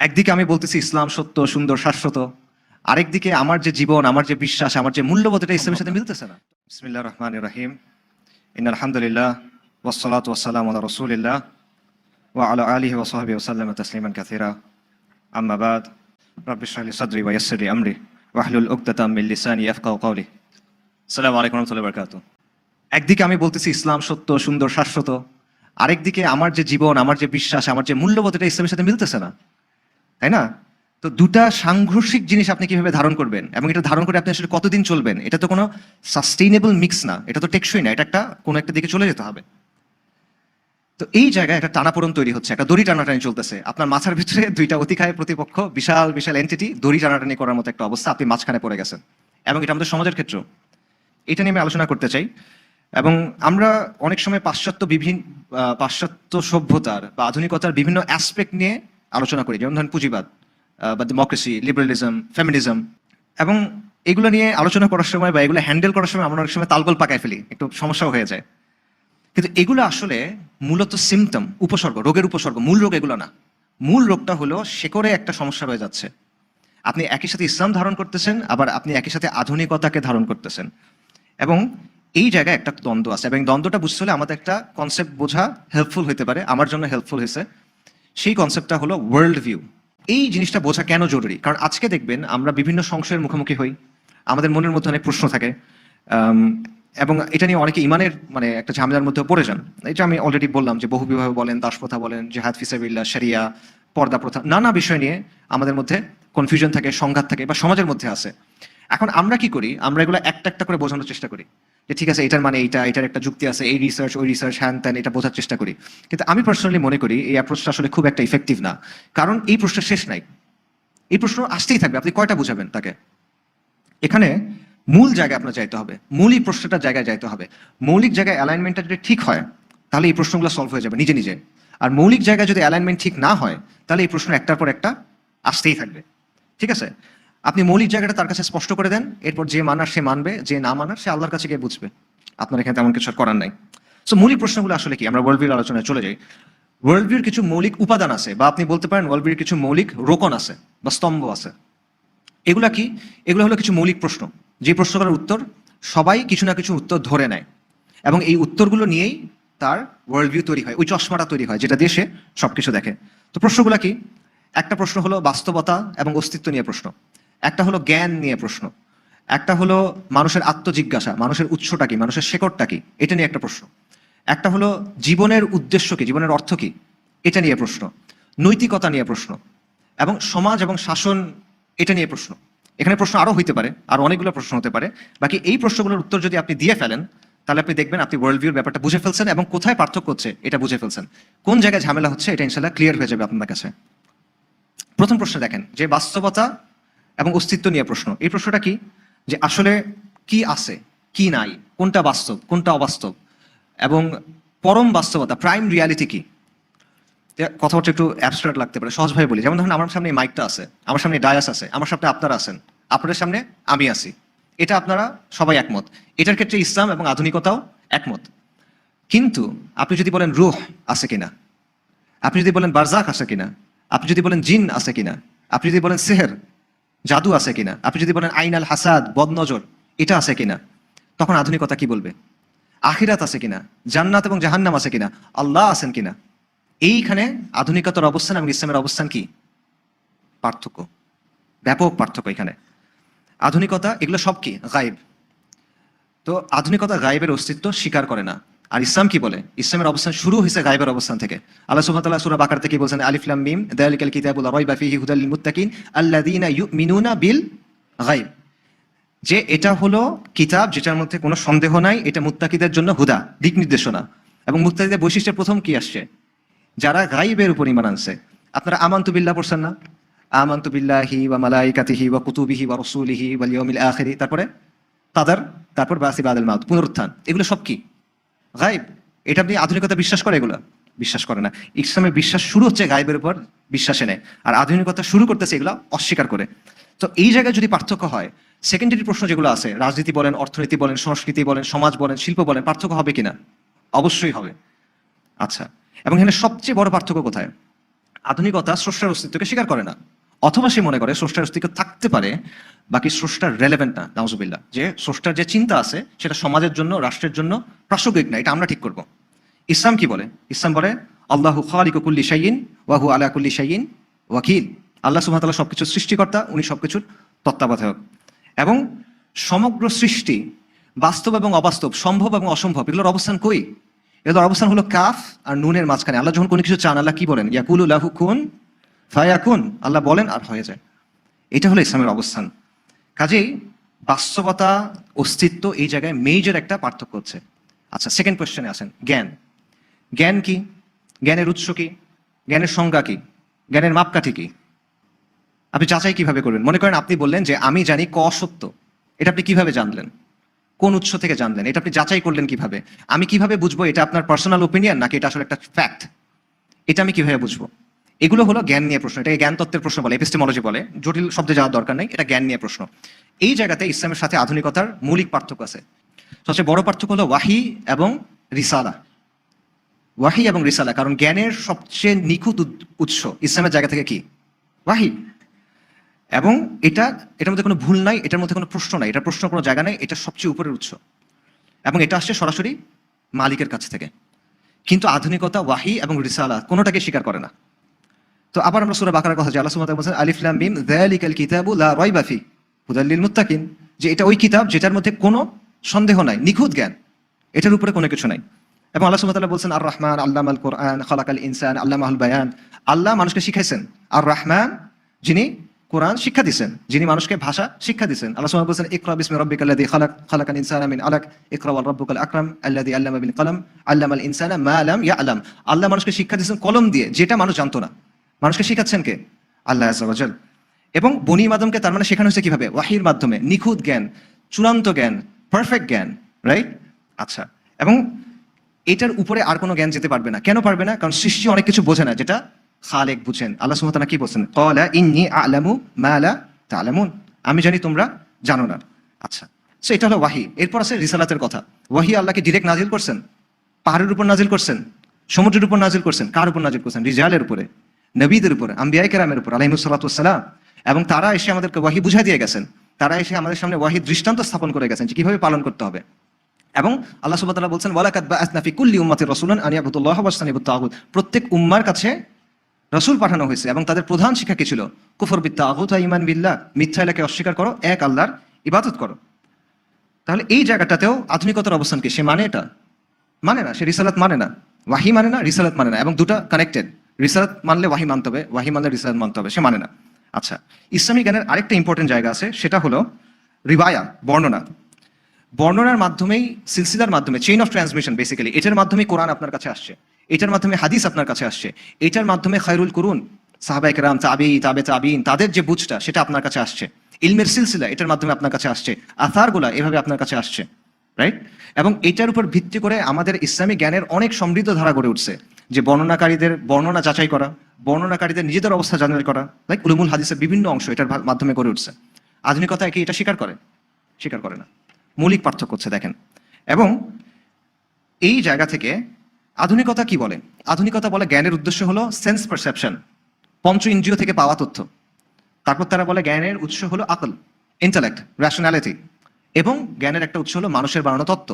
একদিকে আমি বলতেছি ইসলাম সত্য, সুন্দর, শাশ্বত। আরেকদিকে আমার যে জীবন, আমার যে বিশ্বাস, আমার যে মূল্যবোধ, এটা ইসলামের সাথে মিলতেছে না। বিসমিল্লাহির রহমানির রহিম। ইন্নাল হামদুলিল্লাহ ওয়াসসালাতু ওয়াসসালামু আলা রাসূলিল্লাহ ওয়া আলা আলিহি ওয়া সাহবিহি ওয়া সাল্লামা তাসলিমান কাসীরা। আম্মা বাদ। রাব্বি ইশরাহ লি সাদরি ওয়া ইয়াসসির লি আমরি ওয়াহলুল উকদাতাম মিন লিসানি ইয়াফকাহু কওলি। আসসালামু আলাইকুম ওয়া রাহমাতুল্লাহি ওয়া বারাকাতুহু। একদিকে আমি বলতেছি ইসলাম সত্য, সুন্দর, শাশ্বত। আরেকদিকে আমার যে জীবন, আমার যে বিশ্বাস, আমার যে মূল্যবোধ, এটা ইসলামের সাথে মিলতেছে না। তাই না? তো দুটা সাংঘর্ষিক জিনিস আপনি কিভাবে ধারণ করবেন এবং এটা ধারণ করে আপনি আসলে কতদিন চলবেন, এটা তো কোনো সাস্টেইনেবল মিক্স না, এটা তো টেকসই না, এটা একটা কোনো একটা দিকে চলে যেতে হবে। তো এই জায়গায় একটা টানাপোড়েন তৈরি হচ্ছে, একটা দড়ি টানাটানি চলতেছে আপনার মাথার ভিতরে। দুইটা অতিকায় প্রতিপক্ষ, বিশাল বিশাল এন্টিটি, দড়ি টানাটানি করার মতো একটা অবস্থা, আপনি মাঝখানে পড়ে গেছেন। এবং এটা আমাদের সমাজের ক্ষেত্রেও, এটা নিয়ে আমি আলোচনা করতে চাই। এবং আমরা অনেক সময় পাশ্চাত্য সভ্যতার বা আধুনিকতার বিভিন্ন অ্যাসপেক্ট নিয়ে আলোচনা করি, যেমন ধরেন পুঁজিবাদ বা ডেমোক্রেসি, লিবারালিজম, ফেমিনিজম। এবং এগুলো নিয়ে আলোচনা করার সময় বা এগুলো হ্যান্ডেল করার সময় আমরা অনেক সময় তালগোল পাকায় ফেলি, একটু সমস্যাও হয়ে যায়। কিন্তু এগুলো আসলে মূলত সিমটম, উপসর্গ, রোগের উপসর্গ। মূল রোগ এগুলো না। মূল রোগটা হলো শেকড়ে একটা সমস্যা রয়ে যাচ্ছে। আপনি একই সাথে ইসলাম ধারণ করতেছেন, আবার আপনি একই সাথে আধুনিকতাকে ধারণ করতেছেন। এবং এই জায়গায় একটা দ্বন্দ্ব আছে, এবং দ্বন্দ্বটা বুঝতে হলে আমাদের একটা কনসেপ্ট বোঝা হেল্পফুল হতে পারে। আমার জন্য হেল্পফুল হয়েছে। সেই কনসেপ্টটা হলো ওয়ার্ল্ড ভিউ। এই জিনিসটা বোঝা কেন জরুরি? কারণ আজকে দেখবেন আমরা বিভিন্ন সংশয়ের মুখোমুখি হই, আমাদের মনের মধ্যে অনেক প্রশ্ন থাকে। এবং এটা নিয়ে অনেকে ইমানের একটা ঝামেলার মধ্যে পড়ে যান। এটা আমি অলরেডি বললাম যে বহুবিবাহ বলেন, দাসপ্রথা বলেন, জিহাদ ফিসাবিল্লাহ, শরিয়া, পর্দা প্রথা, নানা বিষয় নিয়ে আমাদের মধ্যে কনফিউশন থাকে, সংঘাত থাকে, বা সমাজের মধ্যে আছে। এখন আমরা কি করি? আমরা এগুলো একটা একটা করে বোঝানোর চেষ্টা করি যে ঠিক আছে, এটার মানে এইটা, এটার একটা যুক্তি আছে, এই রিসার্চ, ওই রিসার্চ, হ্যান ত্যান, এটা বোঝার চেষ্টা করি। কিন্তু আমি পার্সোনালি মনে করি এই অ্যাপ্রোচটা আসলে খুব একটা ইফেক্টিভ না। কারণ এই প্রশ্নের শেষ নাই, এই প্রশ্ন আসতেই থাকবে, আপনি কয়টা বুঝাবেন তাকে? এখানে মূল জায়গায় আপনার যাইতে হবে, মৌলিক প্রশ্নটার জায়গায় যাইতে হবে। মৌলিক জায়গায় অ্যালাইনমেন্টটা যদি ঠিক হয়, তাহলে এই প্রশ্নগুলো সলভ হয়ে যাবে নিজে নিজে। আর মৌলিক জায়গায় যদি অ্যালাইনমেন্ট ঠিক না হয়, তাহলে এই প্রশ্ন একটার পর একটা আসতেই থাকবে। ঠিক আছে? আপনি মৌলিক জায়গাটা তার কাছে স্পষ্ট করে দেন, এরপর যে মানার সে মানবে, যে না মানার সে আল্লাহর কাছে গিয়ে বুঝবে। আপনার এখানে তেমন কিছু করার নাই। সো মৌলিক প্রশ্নগুলো আসলে কি? আমরা ওয়ার্ল্ড ভিউর আলোচনায় চলে যাই। ওয়ার্ল্ড ভিউর কিছু মৌলিক উপাদান আছে, বা আপনি বলতে পারেন ওয়ার্ল্ড ভিউর কিছু মৌলিক রোকন আছে বা স্তম্ভ আছে। এগুলা কি? এগুলো হলো কিছু মৌলিক প্রশ্ন, যে প্রশ্নগুলোর উত্তর সবাই কিছু না কিছু উত্তর ধরে নেয়, এবং এই উত্তরগুলো নিয়েই তার ওয়ার্ল্ড ভিউ তৈরি হয়, ওই চশমাটা তৈরি হয় যেটা দিয়ে সে সবকিছু দেখে। তো প্রশ্নগুলো কি? একটা প্রশ্ন হলো বাস্তবতা এবং অস্তিত্ব নিয়ে প্রশ্ন, একটা হলো জ্ঞান নিয়ে প্রশ্ন, একটা হলো মানুষের আত্মজিজ্ঞাসা, মানুষের উৎসটা কি, মানুষের শেকড়টা কি, এটা নিয়ে একটা প্রশ্ন, একটা হলো জীবনের উদ্দেশ্য কি, জীবনের অর্থ কি, এটা নিয়ে প্রশ্ন, নৈতিকতা নিয়ে প্রশ্ন, এবং সমাজ এবং শাসন, এটা নিয়ে প্রশ্ন। এখানে প্রশ্ন আরো হইতে পারে, আর অনেকগুলো প্রশ্ন হতে পারে। বাকি এই প্রশ্নগুলোর উত্তর যদি আপনি দিয়ে ফেলেন, তাহলে আপনি দেখবেন আপনি ওয়ার্ল্ড ভিউর ব্যাপারটা বুঝে ফেলছেন, এবং কোথায় পার্থক্য হচ্ছে এটা বুঝে ফেলছেন, কোন জায়গায় ঝামেলা হচ্ছে এটা ইনশাল্লাহ ক্লিয়ার হয়ে যাবে আপনার কাছে। প্রথম প্রশ্ন দেখেন, যে বাস্তবতা এবং অস্তিত্ব নিয়ে প্রশ্ন। এই প্রশ্নটা কি? যে আসলে কি আছে, কি নাই, কোনটা বাস্তব, কোনটা অবাস্তব, এবং পরম বাস্তবতা, প্রাইম রিয়ালিটি কি। কথাটা একটু অ্যাবস্ট্রাক্ট লাগতে পারে, সহজভাবে বলি। যেমন ধরুন আমার সামনে মাইকটা আছে, আমার সামনে ডায়াস আছে, আমার সামনে আপনারা আছেন, আপনাদের সামনে আমি আছি। এটা আপনারা সবাই একমত। এটার ক্ষেত্রে ইসলাম এবং আধুনিকতাও একমত। কিন্তু আপনি যদি বলেন রূহ আছে কিনা, আপনি যদি বলেন বারজাক আছে কিনা, আপনি যদি বলেন জিন আছে কিনা, আপনি যদি বলেন সেহের, জাদু আছে কিনা, আপনি যদি বলেন আইন আল হাসাদ, বদনজর, এটা আছে কিনা, তখন আধুনিকতা কি বলবে? আখিরাত আছে কিনা, জান্নাত এবং জাহান্নাম আছে কিনা, আল্লাহ আছেন কিনা। এইখানে আধুনিকতার অবস্থান এবং ইসলামের অবস্থান কি? পার্থক্য, ব্যাপক পার্থক্য এখানে। আধুনিকতা এগুলো সব কি গায়েব। তো আধুনিকতা গায়েবের অস্তিত্ব স্বীকার করে না। আর ইসলাম কি বলে? ইসলামের অবস্থান শুরু হয়েছে গায়েবের অবস্থান থেকে। আল্লাহ সুবহানাহু ওয়া তাআলা সূরা বাকারা থেকে বলেছেন আলিফ লাম মিম যালিকাল কিতাবু লা রাইবা ফীহি হুদাল লিল মুত্তাকিন আল্লাযীনা ইউমিনুনা বিল গায়ব। যে এটা হলো কিতাব যেটার মধ্যে কোনো সন্দেহ নাই, এটা মুত্তাকিদের জন্য হুদা, দিক নির্দেশনা। এবং মুত্তাকিদের বৈশিষ্ট্যের প্রথম কি আসছে? যারা গাইবের উপর ঈমান আনছে। আপনারা আমানতু বিল্লাহ পড়ছেন না? আমানতু বিল্লাহি ওয়া মালাইকাতিহি ওয়া কুতুবিহি ওয়া রাসূলিহি ওয়াল ইয়াউমিল আখিরি, তারপরে কাদার, তারপর বাসি বাদাল মাউত, পুনরুত্থান। এগুলো সব কি? গায়েব। এটা আপনি আধুনিকতা বিশ্বাস করে? এগুলো বিশ্বাস করে না। ইসলামের বিশ্বাস শুরু হচ্ছে গায়েবের উপর বিশ্বাসে নেয়, আর আধুনিকতা শুরু করতেছে এগুলো অস্বীকার করে। তো এই জায়গায় যদি পার্থক্য হয়, সেকেন্ডারি প্রশ্ন যেগুলো আছে, রাজনীতি বলেন, অর্থনীতি বলেন, সংস্কৃতি বলেন, সমাজ বলেন, শিল্প বলেন, পার্থক্য হবে কিনা? অবশ্যই হবে। আচ্ছা, এবং এখানে সবচেয়ে বড় পার্থক্য কোথায়? আধুনিকতা স্রষ্টার অস্তিত্বকে স্বীকার করে না, অথবা সে মনে করে স্রষ্টার অস্তিত্ব থাকতে পারে বাকি স্রষ্টার রেলেভেন্ট না, নাউজুবিল্লাহ, যে স্রষ্টার যে চিন্তা আছে সেটা সমাজের জন্য, রাষ্ট্রের জন্য প্রাসঙ্গিক না, এটা আমরা ঠিক করব। ইসলাম কি বলে? ইসলাম বলে আল্লাহু খালিকু কুল্লি শাইইন ওয়া হুয়া আলা কুল্লি শাইইন ওয়াকিল। আল্লাহ সুবহানাহু ওয়া তাআলা সবকিছুর সৃষ্টিকর্তা, উনি সবকিছুর তত্ত্বাবধায়ক। এবং সমগ্র সৃষ্টি, বাস্তব এবং অবাস্তব, সম্ভব এবং অসম্ভব, এগুলোর অবস্থান কই? এগুলোর অবস্থান হলো কাফ আর নুনের মাঝখানে। আল্লাহ যখন কোনো কিছু চান, আল্লাহ কি বলেন? ইয়াকুলু লাহু কুন ফায়াকুন, আল্লাহ বলেন আর হয়ে যায়। এটা হলো ইসলামের অবস্থান। কাজেই বাস্তবতা, অস্তিত্ব, এই জায়গায় মেজর একটা পার্থক্য হচ্ছে। আচ্ছা, সেকেন্ড কোয়েশ্চেনে আসেন। জ্ঞান। জ্ঞান কি? জ্ঞানের উৎস কি? জ্ঞানের সংজ্ঞা কি? জ্ঞানের মাপকাঠি কি? আপনি যাচাই কিভাবে করবেন? মনে করেন আপনি বললেন যে আমি জানি ক সত্য, এটা আপনি কিভাবে জানলেন? কোন উৎস থেকে জানলেন? এটা আপনি যাচাই করলেন কিভাবে? আমি কিভাবে বুঝবো এটা আপনার পার্সোনাল ওপিনিয়ন নাকি এটা আসলে একটা ফ্যাক্ট? এটা আমি কিভাবে বুঝবো? এগুলো হলো জ্ঞান নিয়ে প্রশ্ন। এটাকে জ্ঞান তত্ত্বের প্রশ্ন বলে, এপিস্টেমোলজি বলে। জটিল শব্দে যাওয়ার দরকার নেই, এটা জ্ঞান নিয়ে প্রশ্ন। এই জায়গাতে ইসলামের সাথে আধুনিকতার মৌলিক পার্থক্য আছে। সবচেয়ে বড় পার্থক্য হলো ওয়াহি এবং রিসালা। ওয়াহি এবং রিসালা, কারণ জ্ঞানের সবচেয়ে নিখুঁত উৎস ইসলামের জায়গা থেকে কি? ওয়াহি। এবং এটার মধ্যে কোনো ভুল নাই, এটার মধ্যে কোনো প্রশ্ন নাই, এটা প্রশ্ন কোনো জায়গা নেই, এটা সবচেয়ে উপরের উৎস এবং এটা আসছে সরাসরি মালিকের কাছ থেকে। কিন্তু আধুনিকতা ওয়াহি এবং রিসালা কোনোটাকে স্বীকার করে না। তো আবার আমরা সূরা বাকারার কথা যে আল্লাহ সুবহানাহু ওয়া তাআলা বলেন আলিফ লাম মিম যালিকাল কিতাবু লা রাইবা ফি হুদাল লিল মুত্তাকিন, যে এটা ওই কিতাব যেটার মধ্যে কোনো সন্দেহ নাই, নিখুঁত জ্ঞান, এটার উপরে কোনো কিছু নাই। এবং আল্লাহ সুবহানাহু ওয়া তাআলা বলছেন আর রহমান আল্লামাল কোরআন খালাকাল ইনসান আল্লামাহুল বায়ান। আল্লাহ মানুষকে শিখাইছেন। আর রহমান, যিনি কোরআন শিক্ষা দিয়েছেন, যিনি মানুষকে ভাষা শিক্ষা দিয়েছেন। আল্লাহ সুবহানাহু ওয়া তাআলা বলছেন ইকরা বিসমি রাব্বিকাল্লাযী খালাক খালাকাল ইনসানা মিন আলাক ইকরা ওয়া রাব্বুকাল আকরাম আল্লাযী আল্লামা বিল কলম আল্লামাল ইনসানা মা লাম ইয়ালাম। আল্লাহ মানুষকে শিক্ষা দিয়েছেন কলম দিয়ে, যেটা মানুষ জানতো না। মানুষকে শিখাচ্ছেন কে? আল্লাহ আযজা ওয়া জাল। এবং বনি আদমকে তার মানে শেখানো হয়েছে কিভাবে? ওয়াহির মাধ্যমে। নিখুঁত জ্ঞান, চূড়ান্ত জ্ঞান, পারফেক্ট জ্ঞান, রাইট? আচ্ছা, এবং এটার উপরে আর কোনো জ্ঞান যেতে পারবে না। কেন পারবে না? কারণ সৃষ্টি অনেক কিছু বোঝে না যেটা খালেক বুঝেন। আল্লাহ সুবহানাহু ওয়া তাআলা কি বলছেন? ক্বালা ইন্নী আ'লামু মা লা তা'লামুন, আমি জানি তোমরা জানো না। আচ্ছা, সো এটা হলো ওয়াহি। এরপর আছে রিসালাতের কথা। ওয়াহি আল্লাহকে ডিরেক্ট নাজিল করছেন, পাহাড়ের উপর নাজিল করছেন, সমুদ্রের উপর নাজিল করছেন। কার উপর নাজিল করছেন? রিজালের উপরে, নবীদের উপরে, আম্বিয়া কেরামের উপর আলাইহিস সালাতু ওয়াস সালাম। এবং তারা এসে আমাদেরকে ওয়াহি বুঝাই দিয়ে গেছেন। তারা এসে আমাদের সামনে ওয়াহি দৃষ্টান্ত স্থাপন করে গেছেন যে কিভাবে পালন করতে হবে। এবং আল্লাহ সুবহানাহু ওয়া তাআলা বলছেন ওয়ালাকাদ বাআসনা ফি কুল্লি উম্মাতির রাসূলান আন ইয়াবুদুল্লাহ ওয়াজতানিবুত তাগুত। প্রত্যেক উম্মার কাছে রাসূল পাঠানো হয়েছে এবং তাদের প্রধান শিক্ষা কি ছিল? কুফর বিত তাগুত ওয়া ঈমান বিল্লাহ, মিথ্যা ইলাকে অস্বীকার করো, এক আল্লাহর ইবাদত করো। তাহলে এই জায়গাটাতেও আধুনিকতার অবস্থান কি? সে মানে এটা মানে না, সে রিসালাত মানে না, ওয়াহি মানে না, রিসালাত মানে না, এবং দুটো কানেক্টেড। রিসালাত মানলে ওয়াহি মানতে হবে, ওয়াহি মানলে রিসালাত মানতে হবে, সে মানে না। আচ্ছা, ইসলামী জ্ঞানের আরেকটা ইম্পর্টেন্ট জায়গা আছে, সেটা হলো রিবায়া, বর্ণনা। বর্ণনার মাধ্যমেই, সিলসিলার মাধ্যমে, চেইন অফ ট্রান্সমিশন বেসিক্যালি, এটার মাধ্যমে কোরআন আপনার কাছে আসছে, এটার মাধ্যমে হাদিস আপনার কাছে আসছে, এটার মাধ্যমে খায়রুল কুরুন, সাহাবায়ে কেরাম, তাবিঈন, তাদের যে বুঝটা সেটা আপনার কাছে আসছে। ইলমের সিলসিলা এটার মাধ্যমে আপনার কাছে আসছে, আথারগুলা এভাবে আপনার কাছে আসছে, রাইট? এবং এটার উপর ভিত্তি করে আমাদের ইসলামী জ্ঞানের অনেক সমৃদ্ধ ধারা গড়ে উঠছে, যে বর্ণনাকারীদের বর্ণনা যাচাই করা, বর্ণনাকারীদের নিজেদের অবস্থা যাচাই করা, লাইক উলুমুল হাদিসের বিভিন্ন অংশ এটার মাধ্যমে গড়ে উঠছে। আধুনিকতা কি এটা স্বীকার করে? স্বীকার করে না। মৌলিক পার্থক্য হচ্ছে দেখেন। এবং এই জায়গা থেকে আধুনিকতা কি বলে? আধুনিকতা বলে জ্ঞানের উদ্দেশ্য হলো সেন্স পারসেপশন, পঞ্চ ইন্দ্রিয় থেকে পাওয়া তথ্য। তারপর তারা বলে জ্ঞানের উৎস হলো আকল, ইন্টেলেক্ট, রেশনালিটি, এবং জ্ঞানের একটা উৎস হলো মানুষের বানানো তত্ত্ব।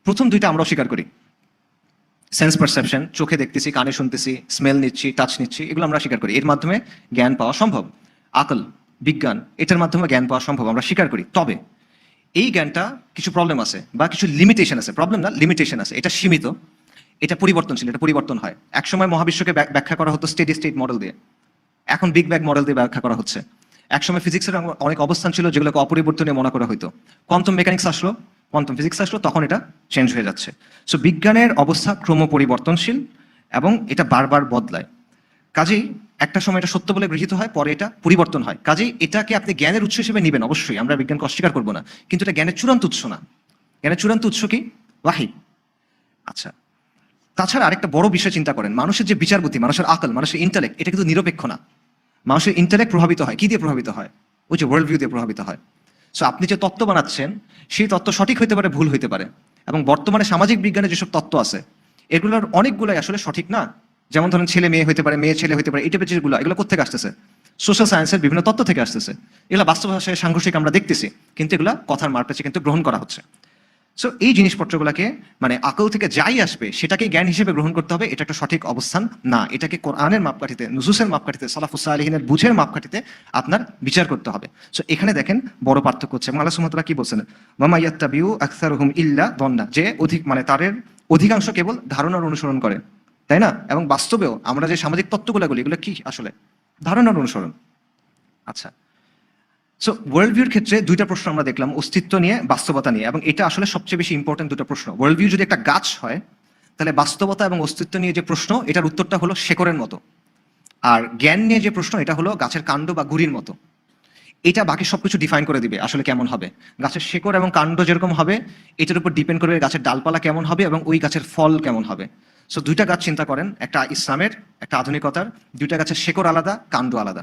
প্রথম দুইটা আমরা অস্বীকার করি। সেন্স পারসেপশন, চোখে দেখতেছি, কানে শুনতেছি, স্মেল নিচ্ছি, টাচ নিচ্ছি, এগুলো আমরা স্বীকার করি, এর মাধ্যমে জ্ঞান পাওয়া সম্ভব। আকল, বিজ্ঞান, এটার মাধ্যমে জ্ঞান পাওয়া সম্ভব, আমরা স্বীকার করি। তবে এই জ্ঞানটা কিছু প্রবলেম আছে বা কিছু লিমিটেশন আছে, প্রবলেম না, লিমিটেশন আছে। এটা সীমিত, এটা পরিবর্তনশীল, এটা পরিবর্তন হয়। একসময় মহাবিশ্বকে ব্যাখ্যা করা হতো স্টেডি স্টেট মডেল দিয়ে, এখন বিগ ব্যাং মডেল দিয়ে ব্যাখ্যা করা হচ্ছে। একসময় ফিজিক্সের অনেক অবস্থান ছিল যেগুলোকে অপরিবর্তনীয় মনে করা হতো। কোয়ান্টাম মেকানিক্স আসলো, কোয়ান্টাম ফিজিক্স আসলো, তখন এটা চেঞ্জ হয়ে যাচ্ছে। সো বিজ্ঞানের অবস্থা ক্রম পরিবর্তনশীল এবং এটা বারবার বদলায়। কাজেই একটা সময় এটা সত্য বলে গৃহীত হয়, পরে এটা পরিবর্তন হয়। কাজেই এটাকে আপনি জ্ঞানের উৎস হিসেবে নেবেন, অবশ্যই আমরা বিজ্ঞানকে অস্বীকার করবো না, কিন্তু এটা জ্ঞানের চূড়ান্ত উৎস না। জ্ঞানের চূড়ান্ত উৎস কি? ওয়াহি। আচ্ছা, তাছাড়া আরেকটা বড় বিষয় চিন্তা করেন, মানুষের যে বিচার বুদ্ধি, মানুষের আকল, মানুষের ইন্টেলেক্ট, এটা কিন্তু নিরপেক্ষ না। মানুষের ইন্টেলেক্ট প্রভাবিত হয় কি দিয়ে? প্রভাবিত হয় ওই যে ওয়ার্ল্ড ভিউ দিয়ে প্রভাবিত হয়। সো আপনি যে তত্ত্ব বানাচ্ছেন সেই তত্ত্ব সঠিক হইতে পারে, ভুল হইতে পারে। এবং বর্তমানে সামাজিক বিজ্ঞানে যেসব তত্ত্ব আছে এগুলোর অনেকগুলাই আসলে সঠিক না, যেমন ধরেন ছেলে মেয়ে হতে পারে, মেয়ে ছেলে হতে পারে, এই টাইপের যেগুলো, এগুলো কোথেকে আসতেছে? সোশ্যাল সায়েন্সের বিভিন্ন তত্ত্ব থেকে আসতেছে। এগুলো বাস্তব ভাষায় সাংঘর্ষিক আমরা দেখতেছি, কিন্তু এগুলো কথার মারপ্যাচে কিন্তু গ্রহণ করা হচ্ছে। সো এই জিনিসপত্রগুলোকে মানে আকল থেকে যাই আসবে সেটাকে জ্ঞান হিসেবে গ্রহণ করতে হবে, এটা একটা সঠিক অবস্থান না। এটাকে কোরআনের মাপকাঠিতে, নুসুসের মাপকাঠিতে, সালাফুস সালিহিনের বুঝের মাপকাঠিতে আপনার বিচার করতে হবে। সো এখানে দেখেন বড় পার্থক্য হচ্ছে। আল্লাহ সুবহানাহু ওয়া তাআলা কি বলছেন? ওয়া মা ইয়াত্তাবিউ আকসারুহুম ইল্লা দন্না, যে মানে তাদের অধিকাংশ কেবল ধারণার অনুসরণ করে, তাই না? এবং বাস্তবেও আমরা যে সামাজিক তত্ত্বগুলো বলি, এগুলো কি আসলে? ধারণার অনুসরণ। আচ্ছা, সো ওয়ার্ল্ড ভিউর ক্ষেত্রে দুইটা প্রশ্ন আমরা দেখলাম, অস্তিত্ব নিয়ে, বাস্তবতা নিয়ে, এবং এটা আসলে সবচেয়ে বেশি ইম্পর্টেন্ট দুটো প্রশ্ন। ওয়ার্ল্ড ভিউ যদি একটা গাছ হয়, তাহলে বাস্তবতা এবং অস্তিত্ব নিয়ে যে প্রশ্ন, এটার উত্তরটা হলো শেকড়ের মতো। আর জ্ঞান নিয়ে যে প্রশ্ন, এটা হলো গাছের কাণ্ড বা গুড়ির মতো। এটা বাকি সবকিছু ডিফাইন করে দিবে আসলে কেমন হবে। গাছের শেকড় এবং কাণ্ড যেরকম হবে, এটার উপর ডিপেন্ড করবে গাছের ডালপালা কেমন হবে এবং ওই গাছের ফল কেমন হবে। সো দুইটা গাছ চিন্তা করেন, একটা ইসলামের, একটা আধুনিকতার, দুইটা গাছের শেকড় আলাদা, কাণ্ড আলাদা।